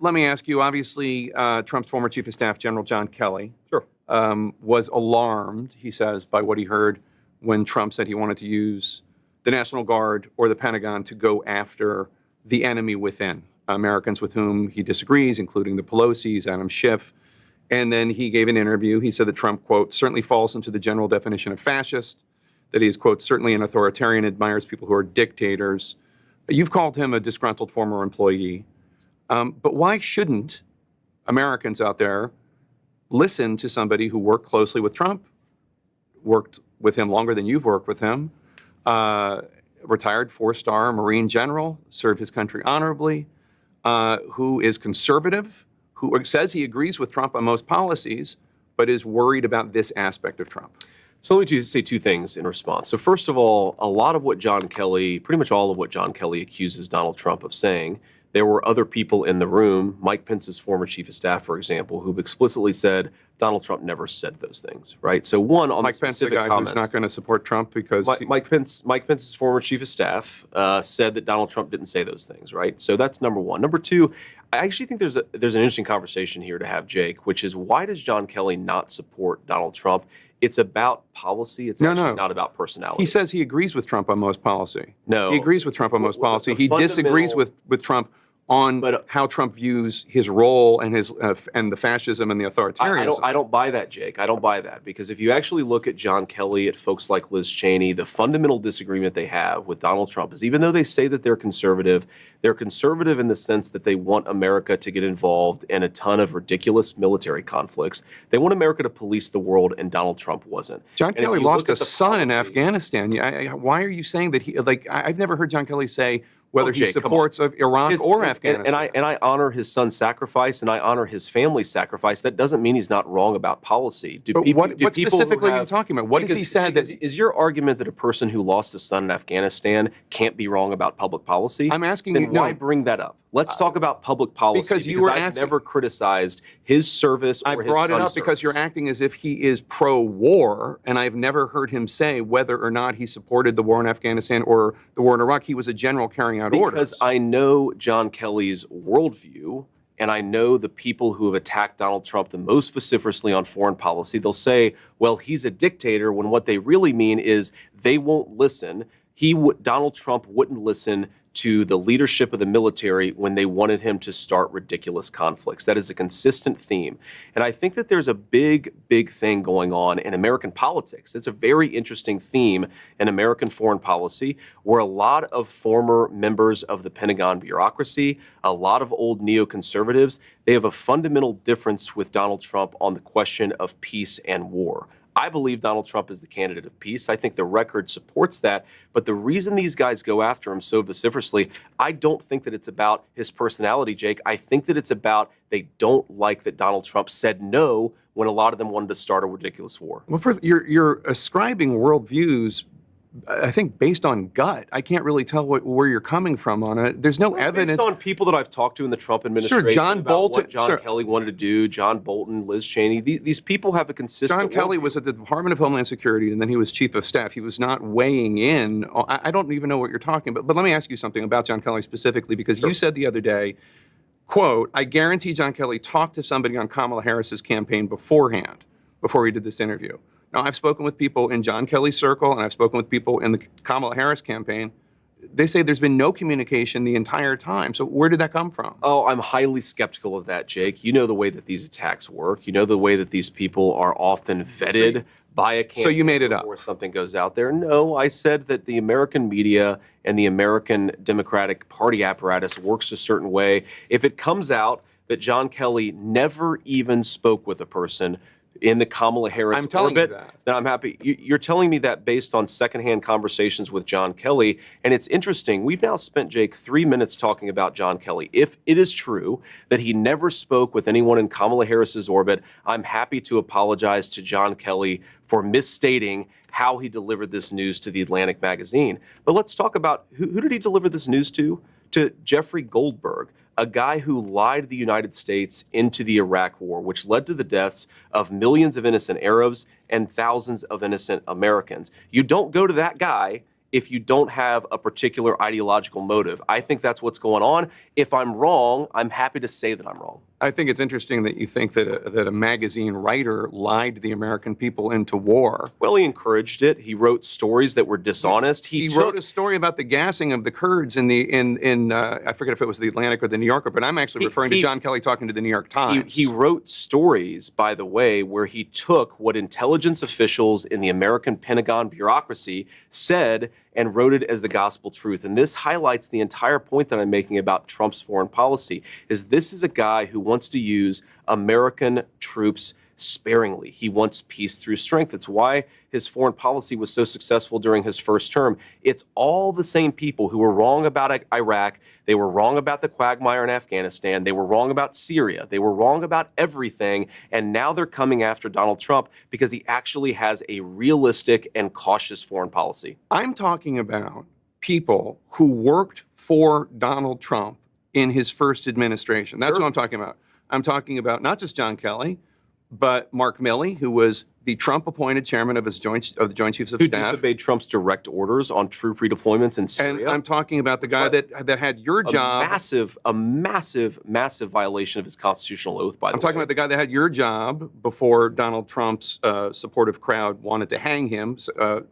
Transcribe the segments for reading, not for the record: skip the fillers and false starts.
let me ask you, obviously, Trump's former chief of staff, General John Kelly, Sure. was alarmed, he says, by what he heard when Trump said he wanted to use the National Guard or the Pentagon to go after the enemy within, Americans with whom he disagrees, including the Pelosi's, Adam Schiff. And then he gave an interview. He said that Trump, quote, certainly falls into the general definition of fascist, that he is, quote, certainly an authoritarian, admires people who are dictators. You've called him a disgruntled former employee. But why shouldn't Americans out there listen to somebody who worked closely with Trump, worked with him longer than you've worked with him, retired four-star Marine general, served his country honorably, who is conservative, who says he agrees with Trump on most policies, but is worried about this aspect of Trump? So let me say two things in response. So first of all, a lot of what John Kelly, pretty much all of what John Kelly accuses Donald Trump of saying, there were other people in the room, Mike Pence's former chief of staff, for example, who've explicitly said Donald Trump never said those things, right? So one, on Mike Pence, the guy comments, who's not going to support Trump because Mike Pence's former chief of staff said that Donald Trump didn't say those things, right? So that's number one. Number two, I actually think there's an interesting conversation here to have, Jake, which is why does John Kelly not support Donald Trump? It's about policy. It's actually not about personality. He says he agrees with Trump on most policy. No. He agrees with Trump on most policy. He disagrees with Trump on how Trump views his role and his and the fascism and the authoritarianism. I don't buy that, Jake. I don't buy that, because if you actually look at John Kelly, at folks like Liz Cheney, the fundamental disagreement they have with Donald Trump is, even though they say that they're conservative in the sense that they want America to get involved in a ton of ridiculous military conflicts. They want America to police the world, and Donald Trump wasn't. John Kelly lost a son in Afghanistan. Why are you saying that he, like, I've never heard John Kelly say whether he supports of Iraq or Afghanistan. And I honor his son's sacrifice, and I honor his family's sacrifice. That doesn't mean he's not wrong about policy. What specifically are you talking about? What has he said? Is your argument that a person who lost a son in Afghanistan can't be wrong about public policy? I'm asking then you. Why bring that up? Let's talk about public policy. Because I've never criticized his service or his son's service. I brought it up because you're acting as if he is pro-war, and I've never heard him say whether or not he supported the war in Afghanistan or the war in Iraq. He was a general carrying out orders. Because I know John Kelly's worldview, and I know the people who have attacked Donald Trump the most vociferously on foreign policy. They'll say, well, he's a dictator, when what they really mean is they won't listen. Donald Trump wouldn't listen to the leadership of the military when they wanted him to start ridiculous conflicts. That is a consistent theme. And I think that there's a big, big thing going on in American politics. It's a very interesting theme in American foreign policy, where a lot of former members of the Pentagon bureaucracy, a lot of old neoconservatives, they have a fundamental difference with Donald Trump on the question of peace and war. I believe Donald Trump is the candidate of peace. I think the record supports that. But the reason these guys go after him so vociferously, I don't think that it's about his personality, Jake. I think that it's about they don't like that Donald Trump said no when a lot of them wanted to start a ridiculous war. Well, you're ascribing worldviews, I think, based on gut. I can't really tell where you're coming from on it. There's no evidence. Based on people that I've talked to in the Trump administration, John Bolton, what John Kelly wanted to do, John Bolton, Liz Cheney, these people have a consistent John Kelly was at the Department of Homeland Security, and then he was chief of staff. He was not weighing in. I don't even know what you're talking about. But let me ask you something about John Kelly specifically, because you said the other day, quote, I guarantee John Kelly talked to somebody on Kamala Harris's campaign beforehand, before he did this interview. Now, I've spoken with people in John Kelly's circle, and I've spoken with people in the Kamala Harris campaign. They say there's been no communication the entire time. So where did that come from? Oh, I'm highly skeptical of that, Jake. You know the way that these attacks work. You know the way that these people are often vetted by a campaign. So you made it up before something goes out there. No, I said that the American media and the American Democratic Party apparatus works a certain way. If it comes out that John Kelly never even spoke with a person in the Kamala Harris orbit, then I'm happy. You're telling me that based on secondhand conversations with John Kelly. And it's interesting. We've now spent, Jake, 3 minutes talking about John Kelly. If it is true that he never spoke with anyone in Kamala Harris's orbit, I'm happy to apologize to John Kelly for misstating how he delivered this news to the Atlantic magazine. But let's talk about who did he deliver this news to? To Jeffrey Goldberg, a guy who lied the United States into the Iraq War, which led to the deaths of millions of innocent Arabs and thousands of innocent Americans. You don't go to that guy if you don't have a particular ideological motive. I think that's what's going on. If I'm wrong, I'm happy to say that I'm wrong. I think it's interesting that you think that a magazine writer lied the American people into war. Well, he encouraged it. He wrote stories that were dishonest. He wrote a story about the gassing of the Kurds in I forget if it was the Atlantic or the New Yorker, but I'm actually referring to John Kelly talking to the New York Times. He wrote stories, by the way, where he took what intelligence officials in the American Pentagon bureaucracy said and wrote it as the gospel truth. And this highlights the entire point that I'm making about Trump's foreign policy, is this is a guy who wants to use American troops sparingly. He wants peace through strength. It's why his foreign policy was so successful during his first term. It's all the same people who were wrong about Iraq. They were wrong about the quagmire in Afghanistan. They were wrong about Syria. They were wrong about everything. And now they're coming after Donald Trump because he actually has a realistic and cautious foreign policy. I'm talking about people who worked for Donald Trump in his first administration. That's what I'm talking about. I'm talking about not just John Kelly, but Mark Milley, who was the Trump-appointed chairman of the Joint Chiefs of Staff, who disobeyed Trump's direct orders on troop redeployments in Syria. And I'm talking about the guy that had your job. A massive violation of his constitutional oath. By the way, I'm talking about the guy that had your job before Donald Trump's supportive crowd wanted to hang him,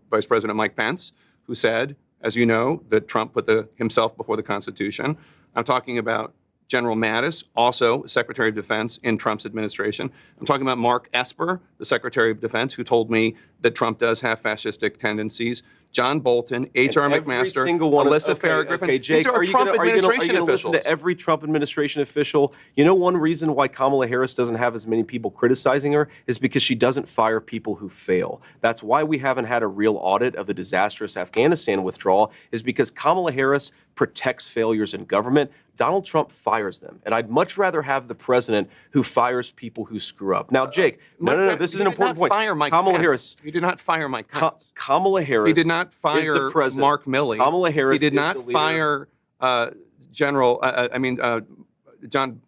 Vice President Mike Pence, who said, as you know, that Trump put himself before the Constitution. I'm talking about General Mattis, also Secretary of Defense in Trump's administration. I'm talking about Mark Esper, the Secretary of Defense, who told me that Trump does have fascistic tendencies. John Bolton, H.R. McMaster, Alyssa Farah Griffin. Okay, Jake, these are Trump administration officials. Listen to every Trump administration official? You know, one reason why Kamala Harris doesn't have as many people criticizing her is because she doesn't fire people who fail. That's why we haven't had a real audit of the disastrous Afghanistan withdrawal, is because Kamala Harris protects failures in government. Donald Trump fires them. And I'd much rather have the president who fires people who screw up. Now, Jake, no, this is an important point. Kamala Harris. You did not fire Mike Pence. Kamala Harris. He did not fire Mark Milley. Kamala Harris. He did not fire John.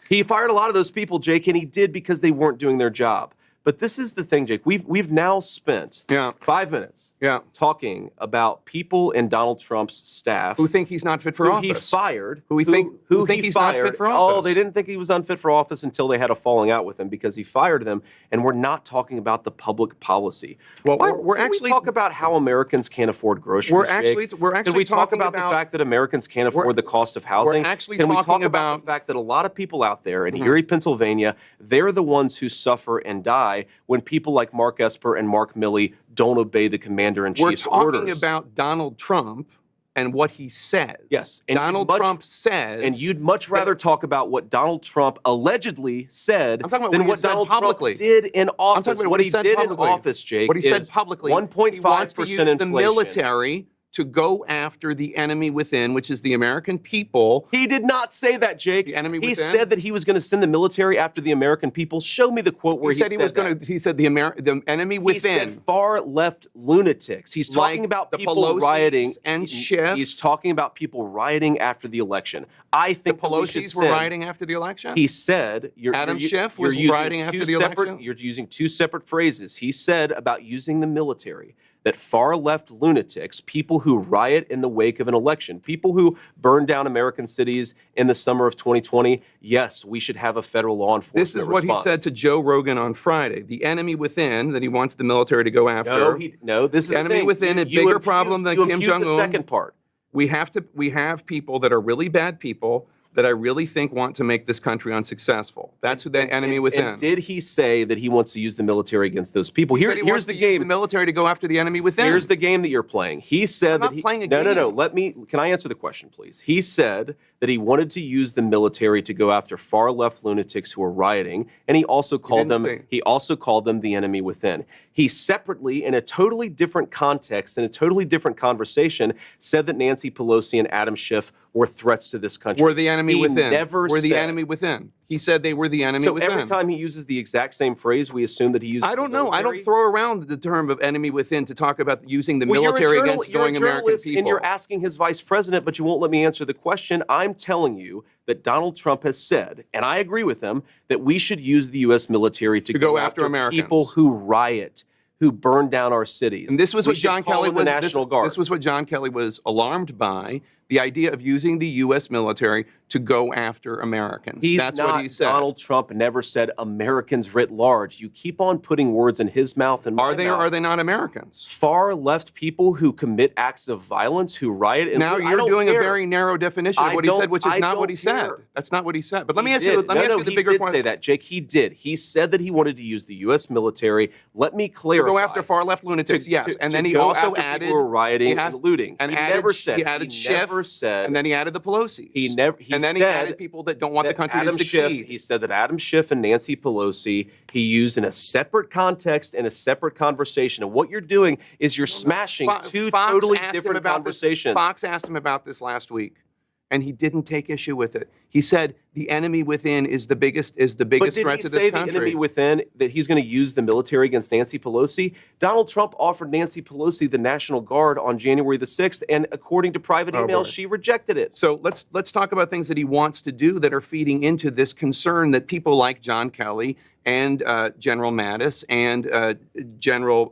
He fired a lot of those people, Jake, and he did because they weren't doing their job. But this is the thing, Jake. We've now spent 5 minutes talking about people in Donald Trump's staff who think he's not fit for office. He fired. Who think he's not fit for office. Oh, they didn't think he was unfit for office until they had a falling out with him because he fired them. And we're not talking about the public policy. Well, we're actually talk about how Americans can't afford groceries. We're actually Can we talk about the fact that Americans can't afford the cost of housing? Can we talk about the fact that a lot of people out there in Erie, Pennsylvania, they're the ones who suffer and die when people like Mark Esper and Mark Milley don't obey the commander-in-chief's orders. We're talking about Donald Trump and what he says. Yes. And Donald Trump says... And you'd much rather talk about what Donald Trump allegedly said than what Donald Trump did in office. I'm talking about what he did in office, Jake, what he said publicly. 1.5% he wants to use inflation. The military to go after the enemy within, which is the American people. He did not say that, Jake. The enemy within? He said that he was going to send the military after the American people. Show me the quote where he said that. He said the enemy within. He said far-left lunatics. He's talking about people rioting. And Schiff. He's talking about people rioting after the election. I think the Pelosi's were rioting after the election? He said... Adam Schiff was rioting after the election? You're using two separate phrases. He said about using the military that far-left lunatics, people who riot in the wake of an election, people who burn down American cities in the summer of 2020, yes, we should have a federal law enforcement This is what he said to Joe Rogan on Friday. The enemy within that he wants the military to go after. No, this is the enemy within a bigger problem than Kim Jong-un. The second part. We have people that are really bad people that I really think want to make this country unsuccessful. That's who the enemy within. And did he say that he wants to use the military against those people? Here's the game. Use the military to go after the enemy within. Here's the game that you're playing. He said that he... playing a game. No. Can I answer the question, please? He said that he wanted to use the military to go after far-left lunatics who are rioting, and he also called them the enemy within. He separately, in a totally different context, in a totally different conversation, said that Nancy Pelosi and Adam Schiff were threats to this country. Were the enemy within. The enemy within. He said they were the enemy within. So every time he uses the exact same phrase, we assume that he uses I don't know. I don't throw around the term of enemy within to talk about using the military against going American people. And you're asking his vice president, but you won't let me answer the question. I'm telling you that Donald Trump has said, and I agree with him, that we should use the U.S. military to go after Americans. People who riot, who burned down our cities. And this was what John Kelly was. The National Guard. This was what John Kelly was alarmed by: the idea of using the U.S. military to go after Americans. That's what he said. Donald Trump never said Americans writ large. You keep on putting words in his mouth and my Are they mouth. or are they not Americans? Far left people who commit acts of violence, who riot. And now you're doing a very narrow definition of what he said, which is not what he said. care. That's not what he said. But let me ask you. Let me ask you the bigger point. He did say that, Jake. He did. He said that he wanted to use the U.S. military. Let me clarify. To go after far left lunatics, yes. And then he go also after added people who were rioting and looting. And he added, never said. He added he Schiff. never said. And then he added the Pelosi's. He never. He and then said he added people that don't want the country to succeed. He said that Adam Schiff and Nancy Pelosi he used in a separate context and a separate conversation. And what you're doing is you're smashing two totally different conversations. Fox asked him about this last week, and he didn't take issue with it. He said the enemy within is the biggest threat to this country. But did he say the enemy within, that he's going to use the military against Nancy Pelosi? Donald Trump offered Nancy Pelosi the National Guard on January the 6th, and according to private emails, she rejected it. So let's talk about things that he wants to do that are feeding into this concern that people like John Kelly and General Mattis and General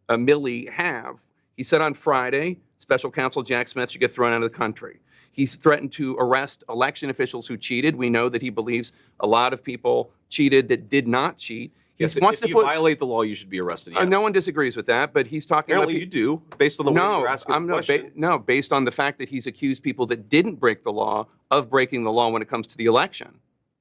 Milley have. He said on Friday, Special Counsel Jack Smith should get thrown out of the country. He's threatened to arrest election officials who cheated. We know that he believes a lot of people cheated that did not cheat. Yes, if you violate the law, you should be arrested. Yes. No one disagrees with that, but he's talking Apparently about... you do, based on the way you're asking the question. No, based on the fact that he's accused people that didn't break the law of breaking the law when it comes to the election.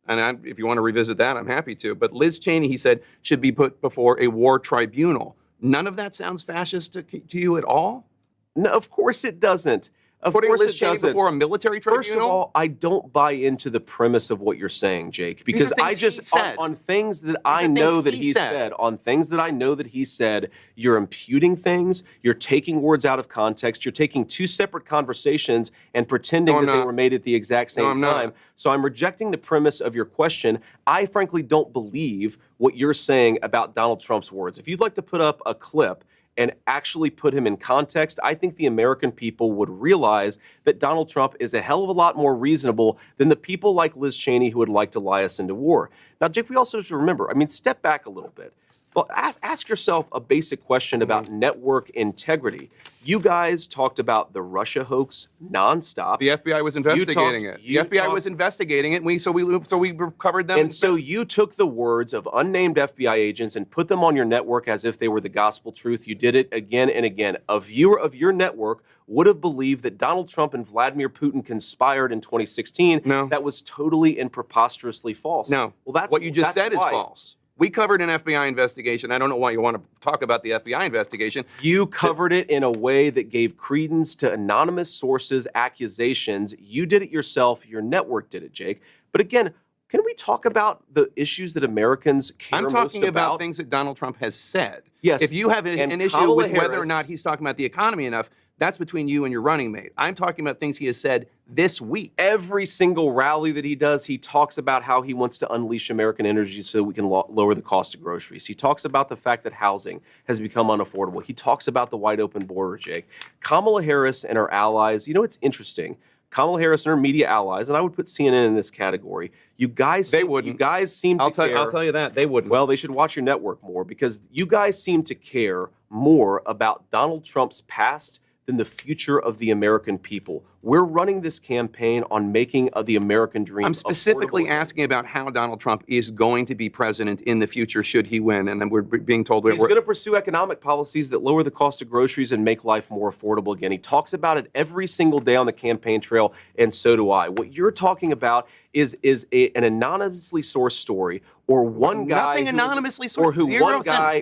And if you want to revisit that, I'm happy to. But Liz Cheney, he said, should be put before a war tribunal. None of that sounds fascist to you at all? No, of course it doesn't. Putting Liz Cheney before a military tribunal? First of all, I don't buy into the premise of what you're saying, Jake, because I just on things that I know that he said, on things that I know that he said, you're imputing things, you're taking words out of context, you're taking two separate conversations and pretending that they were made at the exact same time. So I'm rejecting the premise of your question. I frankly don't believe what you're saying about Donald Trump's words. If you'd like to put up a clip and actually put him in context, I think the American people would realize that Donald Trump is a hell of a lot more reasonable than the people like Liz Cheney who would like to lie us into war. Now, Jake, we also have to remember, step back a little bit. Well, ask yourself a basic question about network integrity. You guys talked about the Russia hoax nonstop. The FBI was investigating it. The FBI was investigating it, and so we covered them. And so you took the words of unnamed FBI agents and put them on your network as if they were the gospel truth. You did it again and again. A viewer of your network would have believed that Donald Trump and Vladimir Putin conspired in 2016. No. That was totally and preposterously false. No. Well, that's what you just said is false. We covered an FBI investigation. I don't know why you want to talk about the FBI investigation. You covered it in a way that gave credence to anonymous sources' accusations. You did it yourself. Your network did it, Jake. But again, can we talk about the issues that Americans care most about? I'm talking about things that Donald Trump has said. Yes. If you have an issue with whether or not he's talking about the economy enough, that's between you and your running mate. I'm talking about things he has said this week. Every single rally that he does, he talks about how he wants to unleash American energy so we can lower the cost of groceries. He talks about the fact that housing has become unaffordable. He talks about the wide open border, Jake. Kamala Harris and her allies, it's interesting. Kamala Harris and her media allies, and I would put CNN in this category. You guys seem to care. I'll tell you that. They wouldn't. Well, they should watch your network more because you guys seem to care more about Donald Trump's past than the future of the American people. We're running this campaign on making the American dream. I'm specifically asking about how Donald Trump is going to be president in the future should he win. And then we're being told he's going to pursue economic policies that lower the cost of groceries and make life more affordable again. He talks about it every single day on the campaign trail, and so do I. What you're talking about is an anonymously sourced story, or one guy nothing anonymously sourced, or who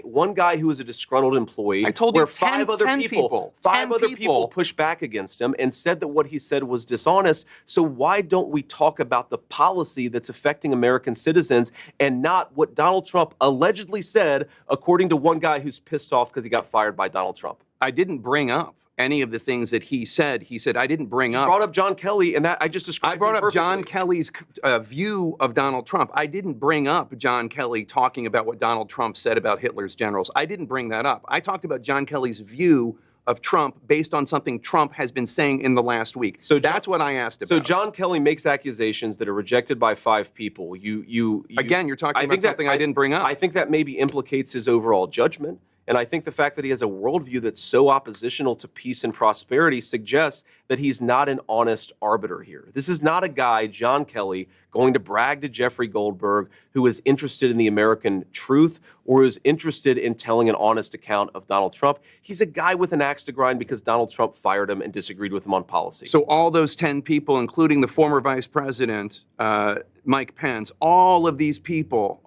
one guy who is a disgruntled employee. I told you 5 other people pushed back against him and said that what he said was dishonest. So why don't we talk about the policy that's affecting American citizens and not what Donald Trump allegedly said, according to one guy who's pissed off because he got fired by Donald Trump? I didn't bring up any of the things that he said. He said, I didn't bring up. You brought up John Kelly, and that I just described. I brought up John Kelly's view of Donald Trump. I didn't bring up John Kelly talking about what Donald Trump said about Hitler's generals. I didn't bring that up. I talked about John Kelly's view of Trump based on something Trump has been saying in the last week. So that's what I asked about. So John Kelly makes accusations that are rejected by 5 people. Again, you're talking about something I didn't bring up. I think that maybe implicates his overall judgment. And I think the fact that he has a worldview that's so oppositional to peace and prosperity suggests that he's not an honest arbiter here. This is not a guy, John Kelly, going to brag to Jeffrey Goldberg, who is interested in the American truth or who is interested in telling an honest account of Donald Trump. He's a guy with an axe to grind because Donald Trump fired him and disagreed with him on policy. So all those 10 people, including the former vice president, Mike Pence, all of these people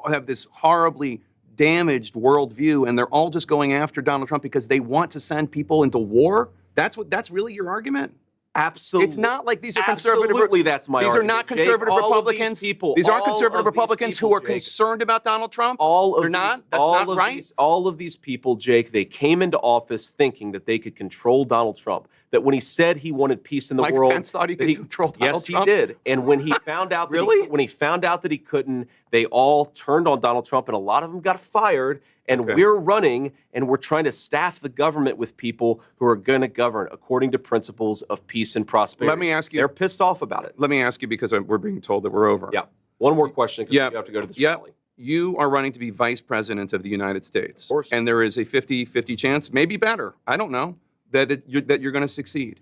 have this horribly damaged worldview, and they're all just going after Donald Trump because they want to send people into war? That's really your argument? Absolutely. It's not like these are conservative. Absolutely, that's my argument. These are not conservative Jake, Republicans. These aren't conservative Republicans who are concerned about Donald Trump. They're not. That's not right. All of these people, Jake, they came into office thinking that they could control Donald Trump. That when he said he wanted peace in the world, Mike Pence thought he could control Donald Trump. Yes, he did. And when he found out that when he found out that he couldn't, they all turned on Donald Trump, and a lot of them got fired. And we're running, and we're trying to staff the government with people who are going to govern according to principles of peace and prosperity. Let me ask you. They're pissed off about it. Let me ask you, because we're being told that we're over. Yeah. One more question, because we have to go to this rally. You are running to be vice president of the United States. Of course. And there is a 50-50 chance, maybe better, I don't know, that you're going to succeed.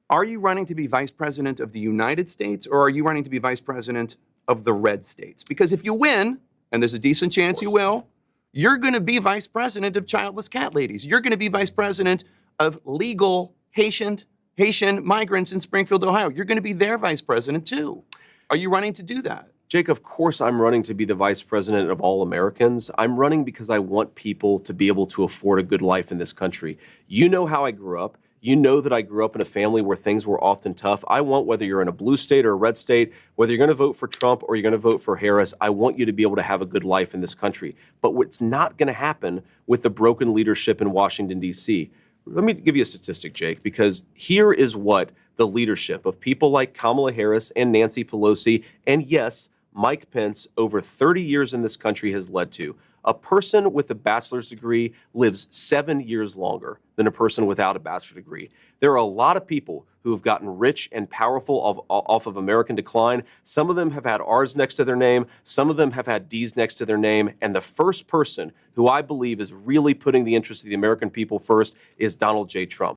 Are you running to be vice president of the United States, or are you running to be vice president of the red states? Because if you win, and there's a decent chance you will, you're going to be vice president of childless cat ladies. You're going to be vice president of legal Haitian migrants in Springfield, Ohio. You're going to be their vice president, too. Are you running to do that? Jake, of course I'm running to be the vice president of all Americans. I'm running because I want people to be able to afford a good life in this country. You know how I grew up. You know that I grew up in a family where things were often tough. I want, whether you're in a blue state or a red state, whether you're going to vote for Trump or you're going to vote for Harris, I want you to be able to have a good life in this country. But what's not going to happen with the broken leadership in Washington, D.C. Let me give you a statistic, Jake, because here is what the leadership of people like Kamala Harris and Nancy Pelosi and, yes, Mike Pence over 30 years in this country has led to. A person with a bachelor's degree lives 7 years longer than a person without a bachelor's degree. There are a lot of people who have gotten rich and powerful off of American decline. Some of them have had R's next to their name. Some of them have had D's next to their name. And the first person who I believe is really putting the interests of the American people first is Donald J. Trump.